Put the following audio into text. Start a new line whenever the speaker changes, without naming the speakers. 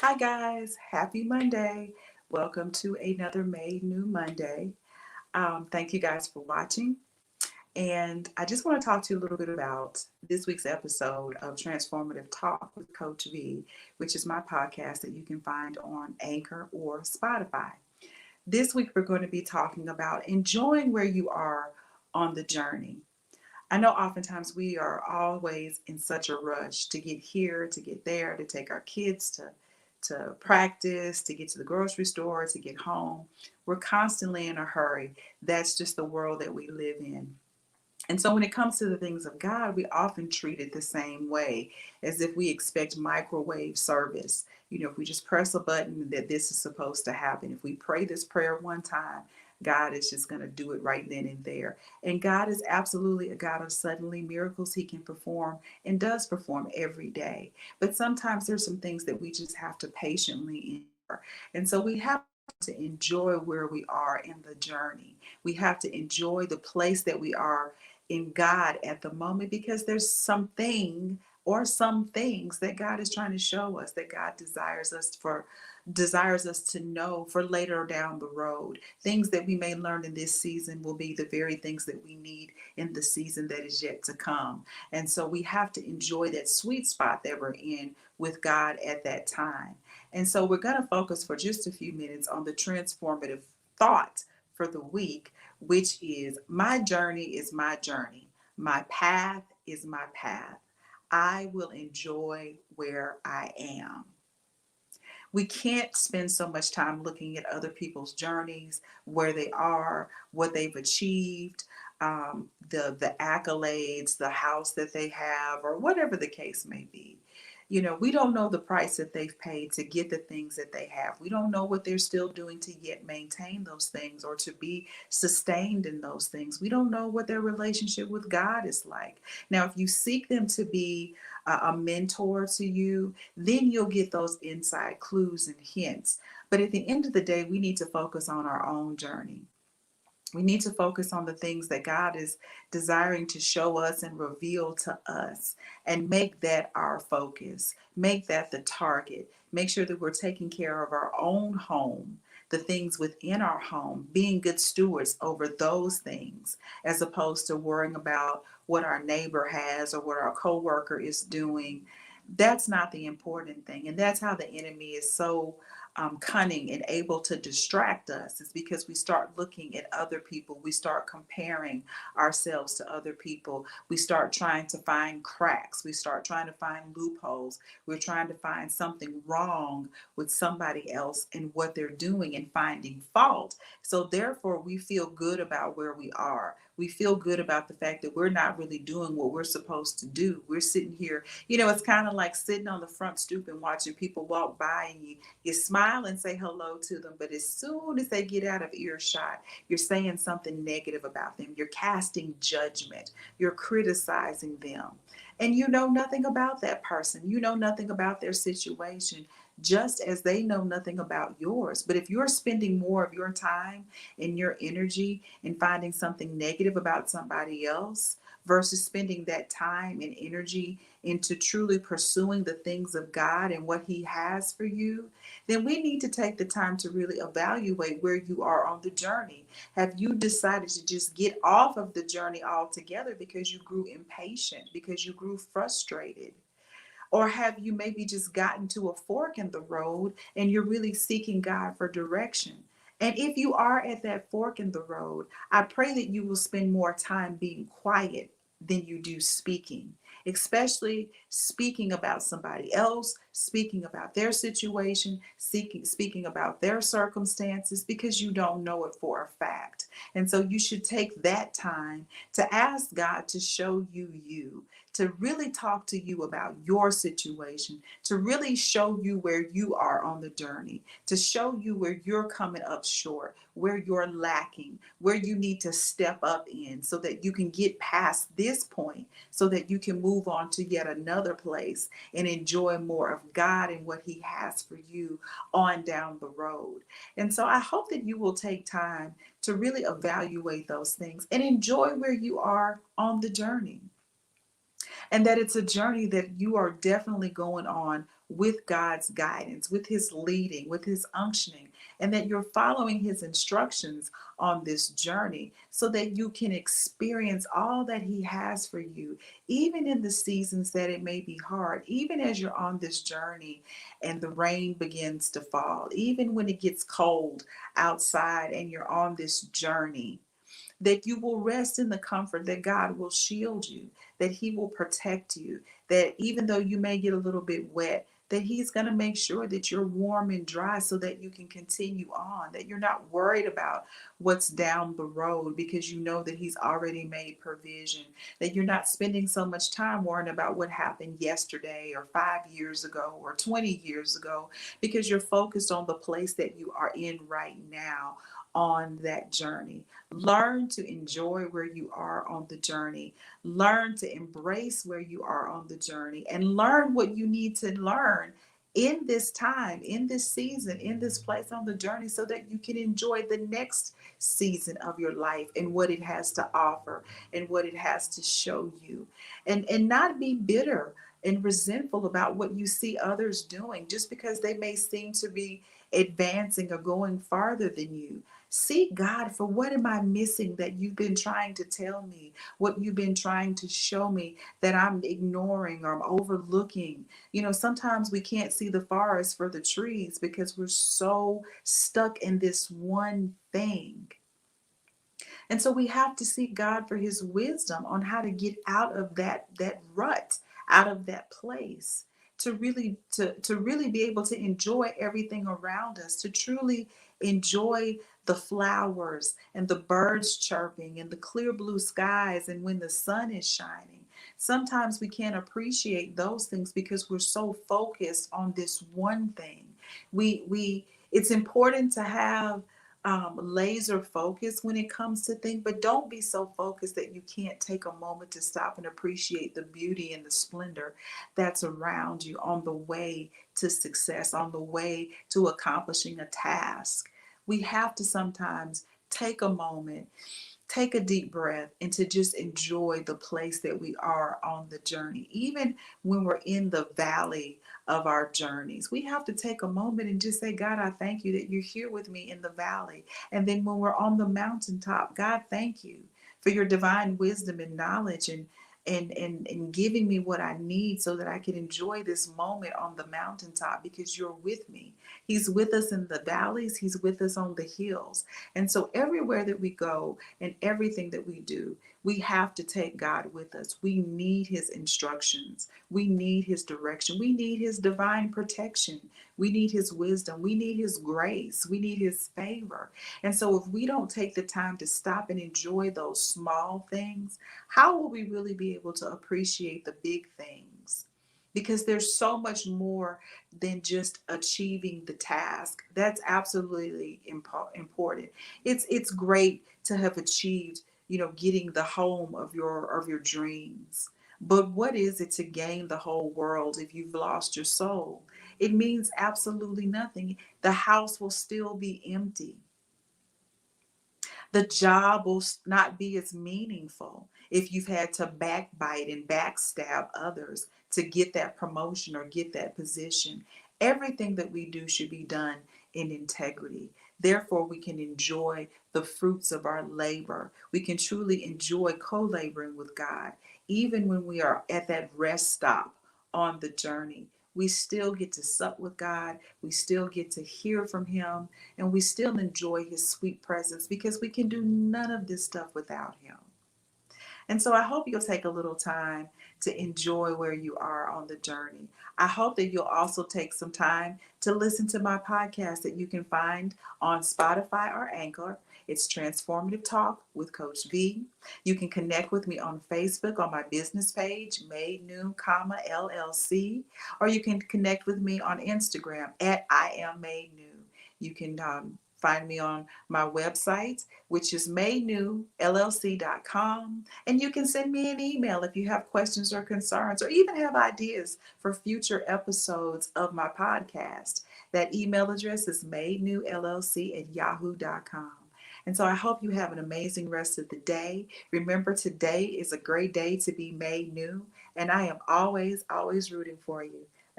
Hi, guys. Happy Monday. Welcome to another Made New Monday. Thank you guys for watching. And I just want to talk to you a little bit about this week's episode of Transformative Talk with Coach V, which is my podcast that you can find on Anchor or Spotify. This week, we're going to be talking about enjoying where you are on the journey. I know oftentimes we are always in such a rush to get here, to get there, to take our kids to practice, to get to the grocery store, to get home. We're constantly in a hurry. That's just the world that we live in. And so when it comes to the things of God, we often treat it the same way, as if we expect microwave service. If we just press a button that this is supposed to happen. If we pray this prayer one time, God is just going to do it right then and there. And God is absolutely a God of suddenly miracles. He can perform and does perform every day. But sometimes there's some things that we just have to patiently endure. And so we have to enjoy where we are in the journey. We have to enjoy the place that we are in God at the moment, because there's something or some things that God is trying to show us, that God desires us to know for later down the road. Things that we may learn in this season will be the very things that we need in the season that is yet to come. And so we have to enjoy that sweet spot that we're in with God at that time. And so we're going to focus for just a few minutes on the transformative thought for the week, which is: my journey is my journey. My path is my path. I will enjoy where I am. We can't spend so much time looking at other people's journeys, where they are, what they've achieved, the accolades, the house that they have, or whatever the case may be. We don't know the price that they've paid to get the things that they have. We don't know what they're still doing to yet maintain those things or to be sustained in those things. We don't know what their relationship with God is like. Now, if you seek them to be a mentor to you, then you'll get those inside clues and hints. But at the end of the day, we need to focus on our own journey. We need to focus on the things that God is desiring to show us and reveal to us, and make that our focus. Make that the target. Make sure that we're taking care of our own home, the things within our home, being good stewards over those things, as opposed to worrying about what our neighbor has or what our coworker is doing. That's not the important thing. And that's how the enemy is so cunning and able to distract us, is because we start looking at other people. We start comparing ourselves to other people. We start trying to find cracks. We start trying to find loopholes. We're trying to find something wrong with somebody else and what they're doing, and finding fault. So therefore, we feel good about where we are. We feel good about the fact that we're not really doing what we're supposed to do. We're sitting here, it's kind of like sitting on the front stoop and watching people walk by, and you smile and say hello to them, but as soon as they get out of earshot, you're saying something negative about them. You're casting judgment. You're criticizing them. And you know nothing about that person. You know nothing about their situation, just as they know nothing about yours. But if you're spending more of your time and your energy in finding something negative about somebody else, versus spending that time and energy into truly pursuing the things of God and what He has for you, then we need to take the time to really evaluate where you are on the journey. Have you decided to just get off of the journey altogether because you grew impatient, because you grew frustrated? Or have you maybe just gotten to a fork in the road and you're really seeking God for direction? And if you are at that fork in the road, I pray that you will spend more time being quiet than you do speaking, especially speaking about somebody else, speaking about their situation, speaking about their circumstances, because you don't know it for a fact. And so you should take that time to ask God to show you you, to really talk to you about your situation, to really show you where you are on the journey, to show you where you're coming up short, where you're lacking, where you need to step up in, so that you can get past this point, so that you can move on to yet another place and enjoy more of God and what He has for you on down the road. And so I hope that you will take time to really evaluate those things and enjoy where you are on the journey, and that it's a journey that you are definitely going on with God's guidance, with his leading, with his unctioning, and that you're following his instructions on this journey so that you can experience all that he has for you, even in the seasons that it may be hard, even as you're on this journey and the rain begins to fall, even when it gets cold outside and you're on this journey, that you will rest in the comfort that God will shield you, that he will protect you, that even though you may get a little bit wet, that he's going to make sure that you're warm and dry so that you can continue on, that you're not worried about what's down the road because you know that he's already made provision, that you're not spending so much time worrying about what happened yesterday or 5 years ago or 20 years ago because you're focused on the place that you are in right now on that journey. Learn to enjoy where you are on the journey. Learn to embrace where you are on the journey and learn what you need to learn in this time, in this season, in this place on the journey so that you can enjoy the next season of your life and what it has to offer and what it has to show you. And not be bitter and resentful about what you see others doing just because they may seem to be advancing or going farther than you. Seek God for what am I missing that you've been trying to tell me, what you've been trying to show me that I'm ignoring or I'm overlooking. You know, sometimes we can't see the forest for the trees because we're so stuck in this one thing. And so we have to seek God for his wisdom on how to get out of that rut, out of that place, to really be able to enjoy everything around us, to truly enjoy the flowers and the birds chirping and the clear blue skies and when the sun is shining. Sometimes we can't appreciate those things because we're so focused on this one thing. We it's important to have laser focus when it comes to things, but don't be so focused that you can't take a moment to stop and appreciate the beauty and the splendor that's around you on the way to success, on the way to accomplishing a task. We have to sometimes take a moment, take a deep breath, and to just enjoy the place that we are on the journey. Even when we're in the valley of our journeys, we have to take a moment and just say, God, I thank you that you're here with me in the valley. And then when we're on the mountaintop, God, thank you for your divine wisdom and knowledge and giving me what I need so that I can enjoy this moment on the mountaintop because you're with me. He's with us in the valleys, he's with us on the hills. And so everywhere that we go and everything that we do, we have to take God with us. We need his instructions. We need his direction. We need his divine protection. We need his wisdom. We need his grace. We need his favor. And so if we don't take the time to stop and enjoy those small things, how will we really be able to appreciate the big things? Because there's so much more than just achieving the task. That's absolutely important. It's great to have achieved, getting the home of your dreams. But what is it to gain the whole world if you've lost your soul? It means absolutely nothing. The house will still be empty. The job will not be as meaningful if you've had to backbite and backstab others to get that promotion or get that position. Everything that we do should be done in integrity. Therefore, we can enjoy the fruits of our labor. We can truly enjoy co laboring with God, even when we are at that rest stop on the journey. We still get to sup with God. We still get to hear from him, and we still enjoy his sweet presence because we can do none of this stuff without him. And so I hope you'll take a little time to enjoy where you are on the journey. I hope that you'll also take some time to listen to my podcast that you can find on Spotify or Anchor. It's Transformative Talk with Coach V. You can connect with me on Facebook on my business page, Made New, LLC, or you can connect with me on Instagram at I Am Made New. You can find me on my website, which is madenewllc.com. And you can send me an email if you have questions or concerns, or even have ideas for future episodes of my podcast. That email address is madenewllc@yahoo.com. And so I hope you have an amazing rest of the day. Remember, today is a great day to be made new. And I am always, always rooting for you.